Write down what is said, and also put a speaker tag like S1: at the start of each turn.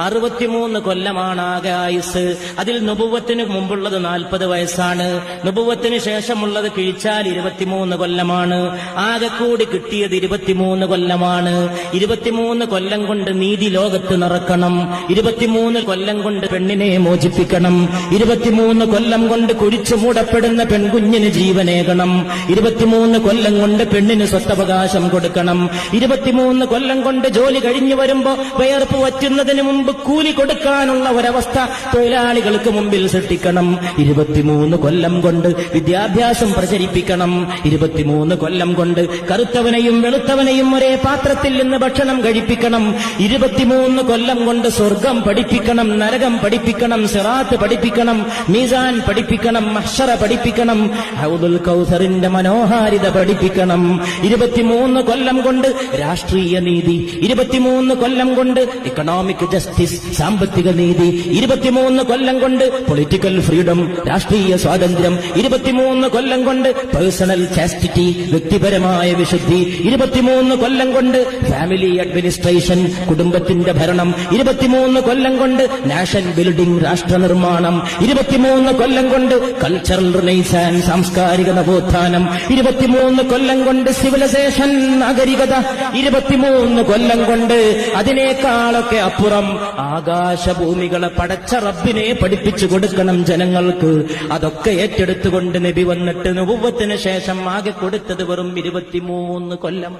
S1: 63 കൊല്ലമാണ് ആകെ ആയുസ്. അതിൽ നുബുവത്തിന് മുമ്പുള്ളത് 40 വയസ്സാണ്. നുബുവത്തിന് ശേഷമുള്ളത് കിഴിച്ചാൽ 23 കൊല്ലമാണ്. ആകെ കൂടി കിട്ടിയത് 23 കൊല്ലമാണ്. 23 കൊല്ലം കൊണ്ട് നീതി ലോകത്ത് നിറക്കണം. 23 കൊല്ലം കൊണ്ട് പെണ്ണിനെ മോചിപ്പിക്കണം. 23 കൊല്ലം കൊണ്ട് കുഴിച്ചു മൂടപ്പെടുന്ന പെൺകുഞ്ഞിന് ജീവനേകണം. 23 കൊല്ലം കൊണ്ട് പെണ്ണിന് സ്വത്തവകാശം കൊടുക്കണം. 23 കൊല്ലം കൊണ്ട് ജോലി കഴിഞ്ഞു വരുമ്പോ വിയർപ്പ് വറ്റുന്നതിന് മുമ്പ് കൂലി കൊടുക്കാനുള്ള ഒരവസ്ഥ തൊഴിലാളികൾക്ക് മുമ്പിൽ സൃഷ്ടിക്കണം. 23 കൊല്ലം കൊണ്ട് വിദ്യാഭ്യാസം പ്രചരിപ്പിക്കണം. 23 കൊല്ലം കൊണ്ട് കറുത്തവനെയും വെളുത്തവനെയും ഒരേ പാത്രത്തിൽ നിന്ന് ഭക്ഷണം കഴിപ്പിക്കണം. 23 കൊല്ലം കൊണ്ട് സ്വർഗം പഠിപ്പിക്കണം, നരകം പഠിപ്പിക്കണം, സിറാത്ത് പഠിപ്പിക്കണം, മീസാൻ പഠിപ്പിക്കണം, മഹ്ശറ പഠിപ്പിക്കണം, ഹൗദുൽ കൗസറിന്റെ മനോഹാരിത പഠിപ്പിക്കണം. 23 കൊല്ലം കൊണ്ട് രാഷ്ട്രീയ നീതി, 23 കൊല്ലം കൊണ്ട് ഇക്കണോമിക് ജസ്റ്റിസ്, സാമ്പത്തിക നീതി, 23 കൊല്ലം കൊണ്ട് പൊളിറ്റിക്കൽ ഫ്രീഡം, രാഷ്ട്രീയ സ്വാതന്ത്ര്യം, 23 കൊല്ലം കൊണ്ട് പേഴ്സണൽ ചാസ്റ്റിറ്റി, വ്യക്തിപരമായ വിശുദ്ധി, 23 കൊല്ലം കൊണ്ട് ഫാമിലി അഡ്മിനിസ്ട്രേഷൻ, കുടുംബത്തിന്റെ ഭരണം, 23 കൊല്ലം കൊണ്ട് നാഷൻ ബിൽഡിംഗ്, രാഷ്ട്ര നിർമ്മാണം, 23 കൊല്ലം കൊണ്ട് കൾച്ചറൽ റിനൈസാൻസ്, സാംസ്കാരിക നവോത്ഥാനം, 23 കൊല്ലം കൊണ്ട് സിവിലൈസേഷൻ, നാഗരികത, 23 കൊല്ലം കൊണ്ട് അതിനേക്കാളൊക്കെ അപ്പുറം ആകാശഭൂമികളെ പടച്ച റബ്ബിനെ പഠിപ്പിച്ചു കൊടുക്കണം ജനങ്ങൾക്ക്. അതൊക്കെ ഏറ്റെടുത്തുകൊണ്ട് നബി വന്നിട്ട് നുബുവത്തിന് ശേഷം ആകെ കൊടുത്തത് വെറും 23 കൊല്ലം.